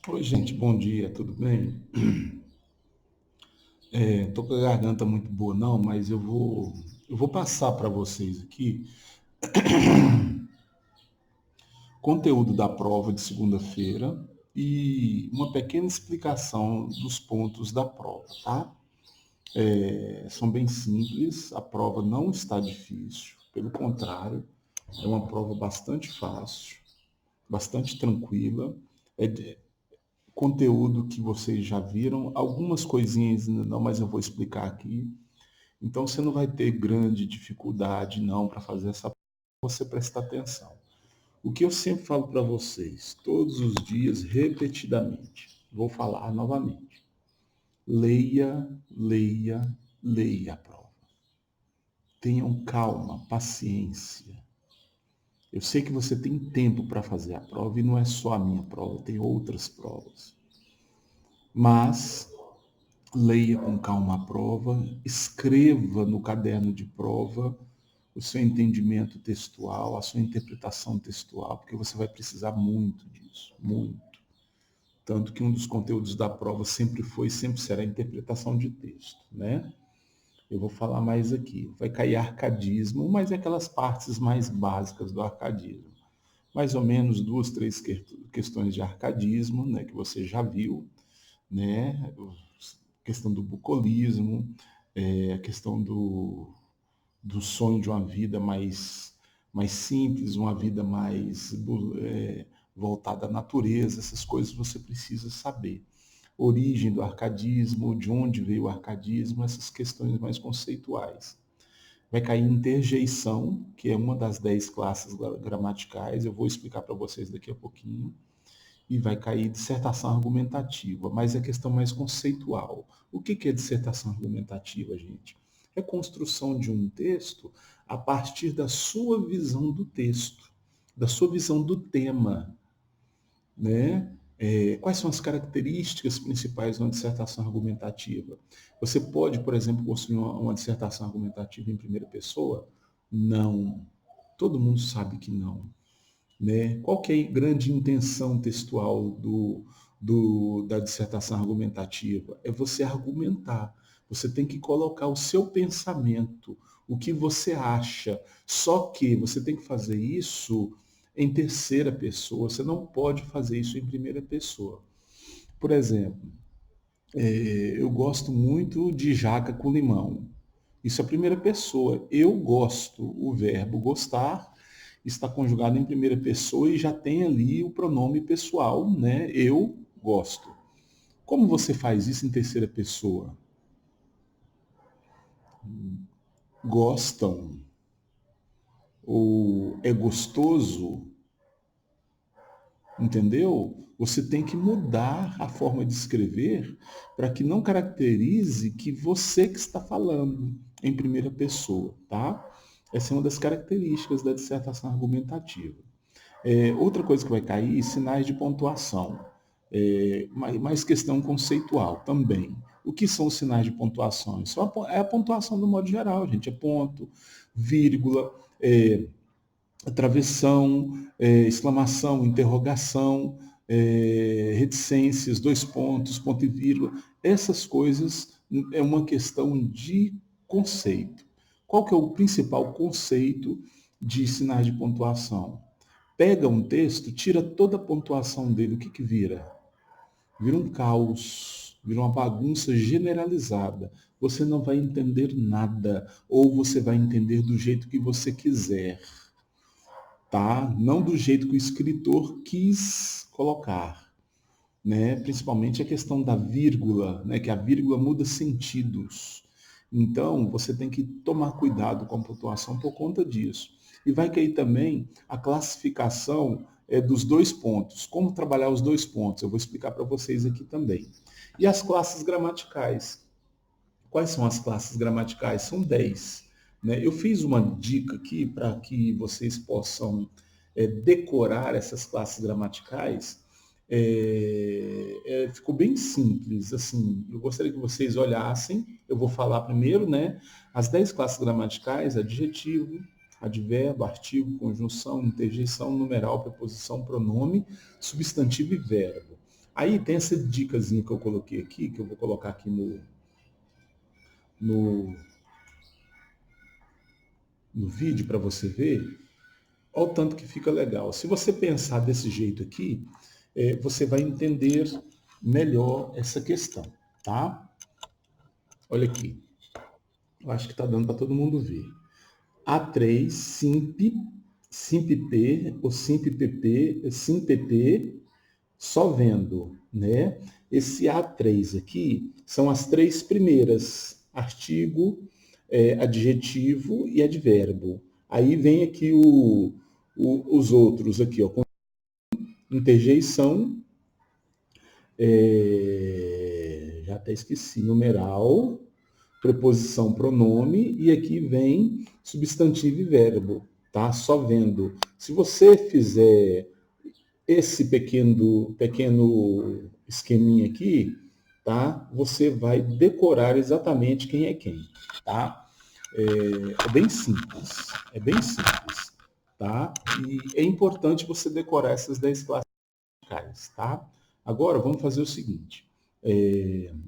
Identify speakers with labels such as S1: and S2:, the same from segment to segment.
S1: Oi, gente, bom dia, tudo bem? Tô com a garganta muito boa, não, mas eu vou passar para vocês aqui conteúdo da prova de segunda-feira e uma pequena explicação dos pontos da prova, tá? São bem simples, a prova não está difícil, pelo contrário, é uma prova bastante fácil, bastante tranquila. É conteúdo que vocês já viram, algumas coisinhas ainda não, mas eu vou explicar aqui. Então você não vai ter grande dificuldade não para fazer essa você prestar atenção. O que eu sempre falo para vocês, todos os dias, repetidamente, vou falar novamente. Leia, leia, leia a prova. Tenham calma, paciência. Eu sei que você tem tempo para fazer a prova e não é só a minha prova, tem outras provas. Mas leia com calma a prova, escreva no caderno de prova o seu entendimento textual, a sua interpretação textual, porque você vai precisar muito disso, muito. Tanto que um dos conteúdos da prova sempre foi, sempre será a interpretação de texto, né? Eu vou falar mais aqui. Vai cair arcadismo, mas é aquelas partes mais básicas do arcadismo. Mais ou menos duas, três questões de arcadismo, né, que você já viu, né? A questão do bucolismo, a questão do sonho de uma vida mais simples, uma vida mais voltada à natureza, essas coisas você precisa saber. Origem do arcadismo, de onde veio o arcadismo, essas questões mais conceituais. Vai cair interjeição, que é uma das 10 classes gramaticais, eu vou explicar para vocês daqui a pouquinho, e vai cair dissertação argumentativa, mas é questão mais conceitual. O que é dissertação argumentativa, gente? É construção de um texto a partir da sua visão do texto, da sua visão do tema, né? Quais são as características principais de uma dissertação argumentativa? Você pode, por exemplo, construir uma dissertação argumentativa em primeira pessoa? Não. Todo mundo sabe que não, né? Qual que é a grande intenção textual da dissertação argumentativa? É você argumentar. Você tem que colocar o seu pensamento, o que você acha. Só que você tem que fazer isso em terceira pessoa. Você não pode fazer isso em primeira pessoa. Por exemplo, eu gosto muito de jaca com limão. Isso é a primeira pessoa. Eu gosto, o verbo gostar está conjugado em primeira pessoa e já tem ali o pronome pessoal, né? Eu gosto. Como você faz isso em terceira pessoa? Gostam ou é gostoso, entendeu? Você tem que mudar a forma de escrever para que não caracterize que você que está falando em primeira pessoa, tá? Essa é uma das características da dissertação argumentativa. Outra coisa que vai cair, sinais de pontuação. Mais questão conceitual também. O que são os sinais de pontuação? É a pontuação do modo geral, gente. É ponto, vírgula, travessão, exclamação, interrogação, reticências, dois pontos, ponto e vírgula. Essas coisas é uma questão de conceito. Qual que é o principal conceito de sinais de pontuação? Pega um texto, tira toda a pontuação dele, o que vira? Vira um caos, vira uma bagunça generalizada. Você não vai entender nada, ou você vai entender do jeito que você quiser, tá? Não do jeito que o escritor quis colocar, né? Principalmente a questão da vírgula, né? Que a vírgula muda sentidos. Então, você tem que tomar cuidado com a pontuação por conta disso. E vai cair também a classificação dos dois pontos. Como trabalhar os dois pontos? Eu vou explicar para vocês aqui também. E as classes gramaticais? Quais são as classes gramaticais? São 10. Né? Eu fiz uma dica aqui para que vocês possam decorar essas classes gramaticais. Ficou bem simples. Assim, eu gostaria que vocês olhassem. Eu vou falar primeiro, né? As 10 classes gramaticais: adjetivo, advérbio, artigo, conjunção, interjeição, numeral, preposição, pronome, substantivo e verbo. Aí tem essa dicasinha que eu coloquei aqui, que eu vou colocar aqui no, no vídeo para você ver. Olha o tanto que fica legal. Se você pensar desse jeito aqui, você vai entender melhor essa questão, tá? Olha aqui. Eu acho que está dando para todo mundo ver. A3, SIMP-P ou SIMP-PP, SIMP-PP, só vendo, né? Esse A3 aqui são as três primeiras, artigo, adjetivo e advérbio. Aí vem aqui os outros aqui, ó, interjeição, já até esqueci, numeral, preposição, pronome, e aqui vem substantivo e verbo, tá? Só vendo. Se você fizer esse pequeno esqueminha aqui, tá? Você vai decorar exatamente quem é quem, tá? É bem simples, tá? E é importante você decorar essas 10 classes musicais, tá? Agora, vamos fazer o seguinte,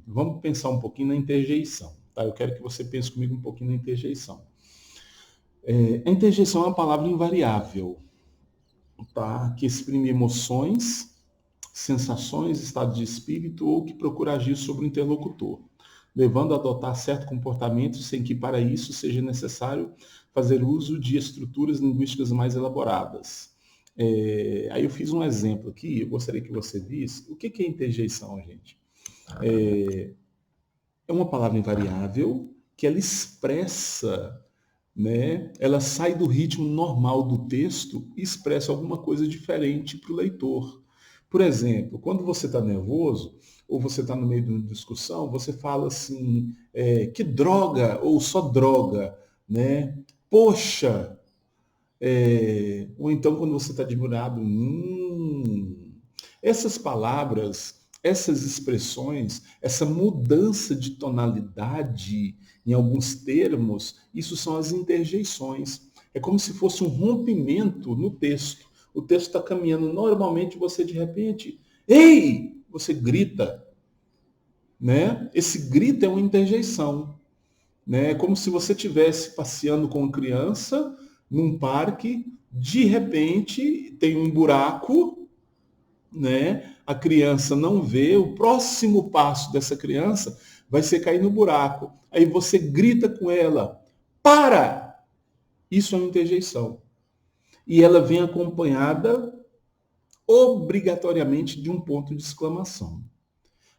S1: vamos pensar um pouquinho na interjeição, tá? Eu quero que você pense comigo um pouquinho na interjeição. A interjeição é uma palavra invariável, tá? Que exprime emoções, sensações, estado de espírito ou que procura agir sobre o interlocutor, levando a adotar certo comportamento sem que para isso seja necessário fazer uso de estruturas linguísticas mais elaboradas. Aí eu fiz um exemplo aqui, eu gostaria que você visse. O que é interjeição, gente? É uma palavra invariável que ela expressa, né? Ela sai do ritmo normal do texto e expressa alguma coisa diferente para o leitor. Por exemplo, quando você está nervoso ou você está no meio de uma discussão, você fala assim, que droga, ou só droga, né? Poxa! Ou então quando você está admirado, essas palavras, essas expressões, essa mudança de tonalidade em alguns termos, isso são as interjeições. É como se fosse um rompimento no texto. O texto está caminhando normalmente, você de repente, ei! Você grita, né? Esse grito é uma interjeição, né? É como se você estivesse passeando com criança num parque, de repente tem um buraco, né? A criança não vê, o próximo passo dessa criança vai ser cair no buraco. Aí você grita com ela, para! Isso é uma interjeição. E ela vem acompanhada obrigatoriamente de um ponto de exclamação.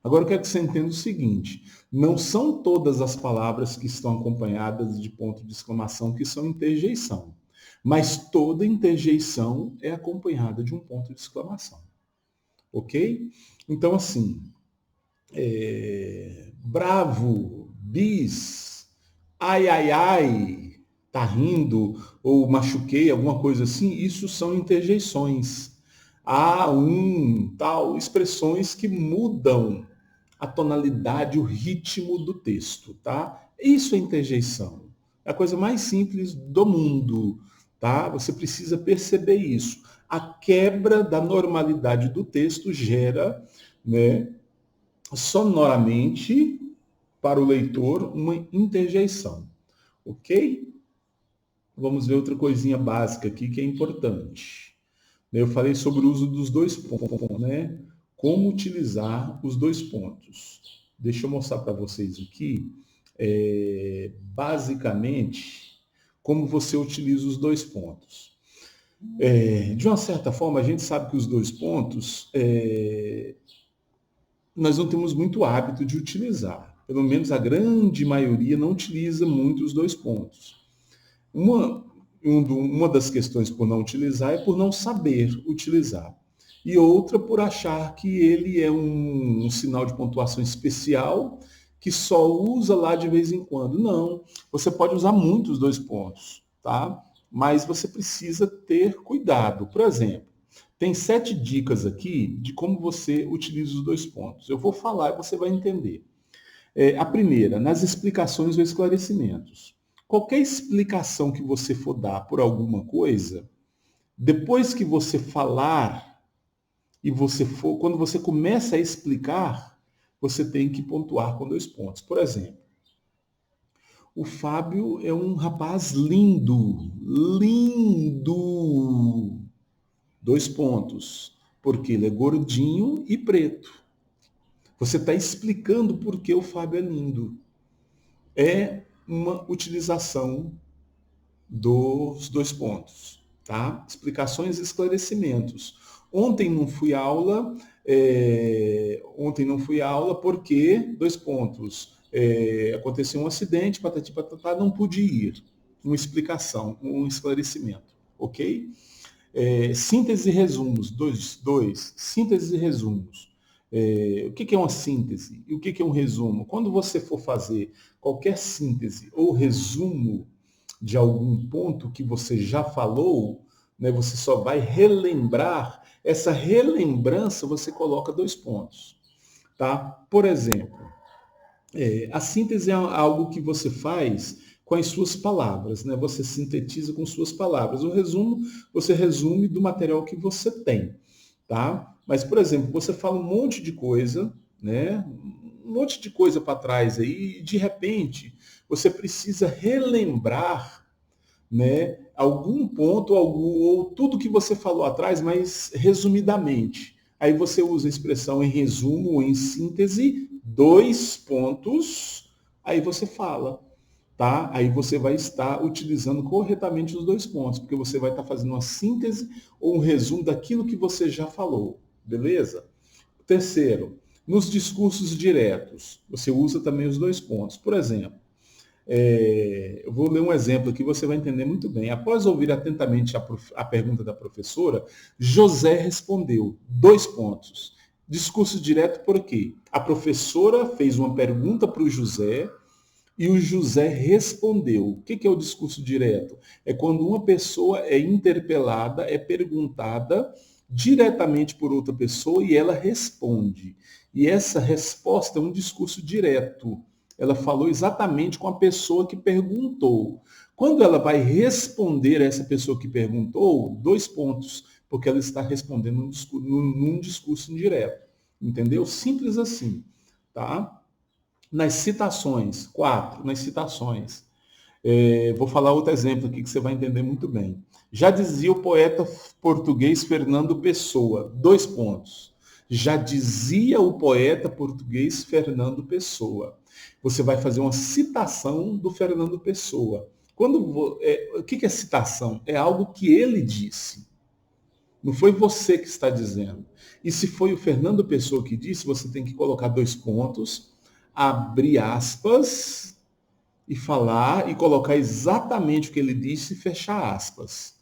S1: Agora eu quero que você entenda o seguinte, não são todas as palavras que estão acompanhadas de ponto de exclamação que são interjeição, mas toda interjeição é acompanhada de um ponto de exclamação. Ok? Então, assim, bravo, bis, ai, ai, ai, tá rindo, ou machuquei, alguma coisa assim, isso são interjeições. Tal, expressões que mudam a tonalidade, o ritmo do texto, tá? Isso é interjeição. É a coisa mais simples do mundo, tá? Você precisa perceber isso. A quebra da normalidade do texto gera, né, sonoramente, para o leitor, uma interjeição. Ok? Vamos ver outra coisinha básica aqui que é importante. Eu falei sobre o uso dos dois pontos, né? Como utilizar os dois pontos. Deixa eu mostrar para vocês aqui, basicamente, como você utiliza os dois pontos. De uma certa forma, a gente sabe que os dois pontos, nós não temos muito hábito de utilizar. Pelo menos a grande maioria não utiliza muito os dois pontos. Uma das questões por não utilizar é por não saber utilizar. E outra por achar que ele é um sinal de pontuação especial que só usa lá de vez em quando. Não, você pode usar muito os dois pontos, tá? Mas você precisa ter cuidado. Por exemplo, tem 7 dicas aqui de como você utiliza os dois pontos. Eu vou falar e você vai entender. A primeira, nas explicações ou esclarecimentos. Qualquer explicação que você for dar por alguma coisa, depois que você falar e quando você começa a explicar, você tem que pontuar com 2 pontos. Por exemplo, o Fábio é um rapaz lindo, lindo. 2 pontos, porque ele é gordinho e preto. Você está explicando por que o Fábio é lindo. É uma utilização dos 2 pontos, tá? Explicações e esclarecimentos. Ontem não fui aula, porque 2 pontos. Aconteceu um acidente, patati patatá, não pude ir. Uma explicação, um esclarecimento, ok? Síntese e resumos, dois. Síntese e resumos. O que é uma síntese e o que é um resumo? Quando você for fazer qualquer síntese ou resumo de algum ponto que você já falou, né, você só vai relembrar. Essa relembrança você coloca 2 pontos. Tá? Por exemplo, a síntese é algo que você faz com as suas palavras, né? Você sintetiza com suas palavras. O resumo, você resume do material que você tem, tá? Mas, por exemplo, você fala um monte de coisa, né? Um monte de coisa para trás aí, e de repente você precisa relembrar, né, algum ponto, ou tudo que você falou atrás, mas resumidamente. Aí você usa a expressão em resumo ou em síntese, 2 pontos, aí você fala, tá? Aí você vai estar utilizando corretamente os 2 pontos, porque você vai estar fazendo uma síntese ou um resumo daquilo que você já falou, beleza? Terceiro, nos discursos diretos, você usa também os 2 pontos. Por exemplo, eu vou ler um exemplo aqui, você vai entender muito bem. Após ouvir atentamente a pergunta da professora, José respondeu, 2 pontos. Discurso direto por quê? A professora fez uma pergunta para o José e o José respondeu. O que é o discurso direto? É quando uma pessoa é interpelada, é perguntada diretamente por outra pessoa e ela responde. E essa resposta é um discurso direto. Ela falou exatamente com a pessoa que perguntou. Quando ela vai responder a essa pessoa que perguntou, 2 pontos, porque ela está respondendo num discurso indireto. Entendeu? Simples assim, tá? Nas citações, 4, nas citações. Vou falar outro exemplo aqui que você vai entender muito bem. Já dizia o poeta português Fernando Pessoa, 2 pontos. Já dizia o poeta português Fernando Pessoa. Você vai fazer uma citação do Fernando Pessoa. O que é citação? É algo que ele disse. Não foi você que está dizendo. E se foi o Fernando Pessoa que disse, você tem que colocar 2 pontos, abrir aspas e falar e colocar exatamente o que ele disse e fechar aspas.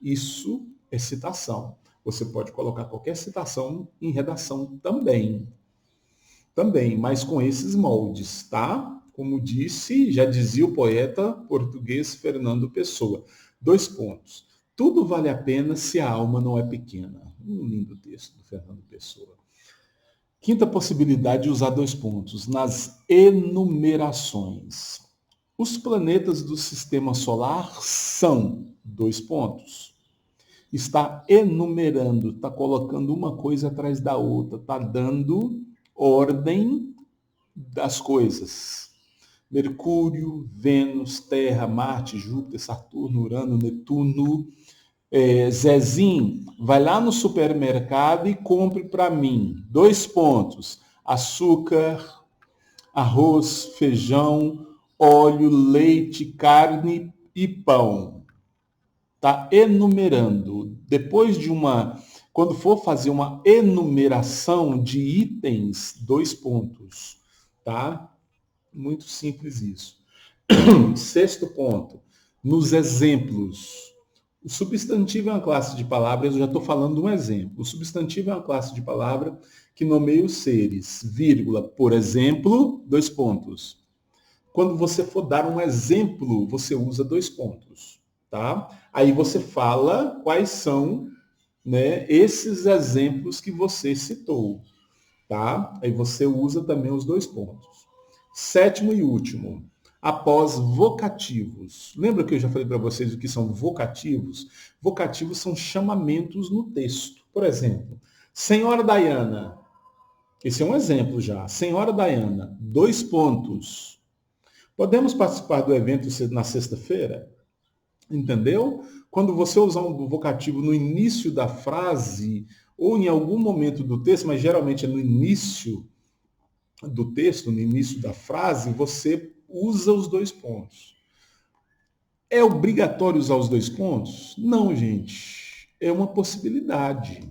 S1: Isso é citação. Você pode colocar qualquer citação em redação também. Também, mas com esses moldes, tá? Como disse, já dizia o poeta português Fernando Pessoa. 2 pontos. Tudo vale a pena se a alma não é pequena. Um lindo texto do Fernando Pessoa. Quinta possibilidade de usar 2 pontos, nas enumerações. Os planetas do sistema solar são 2 pontos. Está enumerando, está colocando uma coisa atrás da outra, está dando ordem das coisas. Mercúrio, Vênus, Terra, Marte, Júpiter, Saturno, Urano, Netuno. Zezinho, vai lá no supermercado e compre para mim 2 pontos. Açúcar, arroz, feijão, óleo, leite, carne e pão. Está enumerando. Quando for fazer uma enumeração de itens, 2 pontos. Tá? Muito simples isso. Sexto ponto, nos exemplos. O substantivo é uma classe de palavras, eu já estou falando de um exemplo. O substantivo é uma classe de palavra que nomeia os seres, vírgula, por exemplo, 2 pontos. Quando você for dar um exemplo, você usa 2 pontos, tá? Aí você fala quais são, né, esses exemplos que você citou, tá? Aí você usa também os 2 pontos. Sétimo e último, após vocativos. Lembra que eu já falei para vocês o que são vocativos? Vocativos são chamamentos no texto. Por exemplo, Senhora Dayana, esse é um exemplo já. Senhora Dayana, 2 pontos. Podemos participar do evento na sexta-feira? Entendeu? Quando você usar um vocativo no início da frase ou em algum momento do texto, mas geralmente é no início do texto, no início da frase, você usa os 2 pontos. É obrigatório usar os 2 pontos? Não, gente. É uma possibilidade.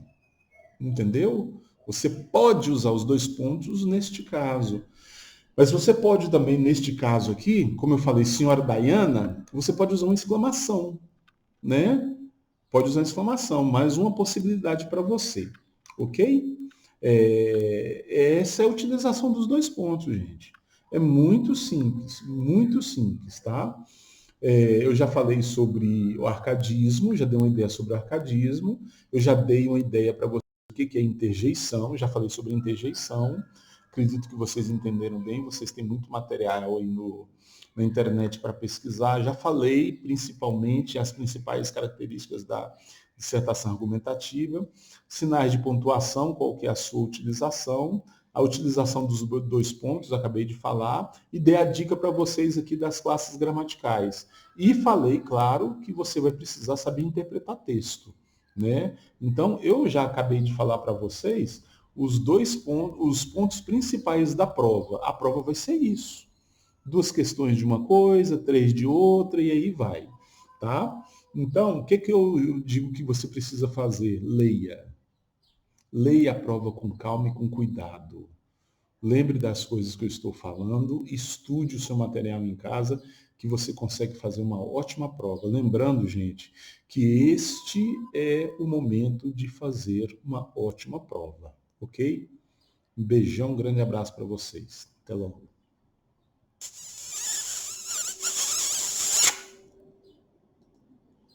S1: Entendeu? Você pode usar os 2 pontos neste caso. Mas você pode também, neste caso aqui, como eu falei, senhora Dayana, você pode usar uma exclamação, né? Pode usar uma exclamação, mais uma possibilidade para você, ok? Essa é a utilização dos 2 pontos, gente. É muito simples, tá? Eu já falei sobre o arcadismo, já dei uma ideia sobre o arcadismo, eu já dei uma ideia para você do que é interjeição, já falei sobre interjeição, acredito que vocês entenderam bem, vocês têm muito material aí na internet para pesquisar, já falei principalmente as principais características da dissertação argumentativa, sinais de pontuação, qual que é a sua utilização, a utilização dos 2 pontos, acabei de falar, e dei a dica para vocês aqui das classes gramaticais. E falei, claro, que você vai precisar saber interpretar texto, né? Então, eu já acabei de falar para vocês os pontos principais da prova. A prova vai ser isso. 2 questões de uma coisa, 3 de outra, e aí vai, tá? Então, o que eu digo que você precisa fazer? Leia. Leia a prova com calma e com cuidado. Lembre das coisas que eu estou falando, estude o seu material em casa, que você consegue fazer uma ótima prova. Lembrando, gente, que este é o momento de fazer uma ótima prova, ok? Um beijão, um grande abraço para vocês. Até logo.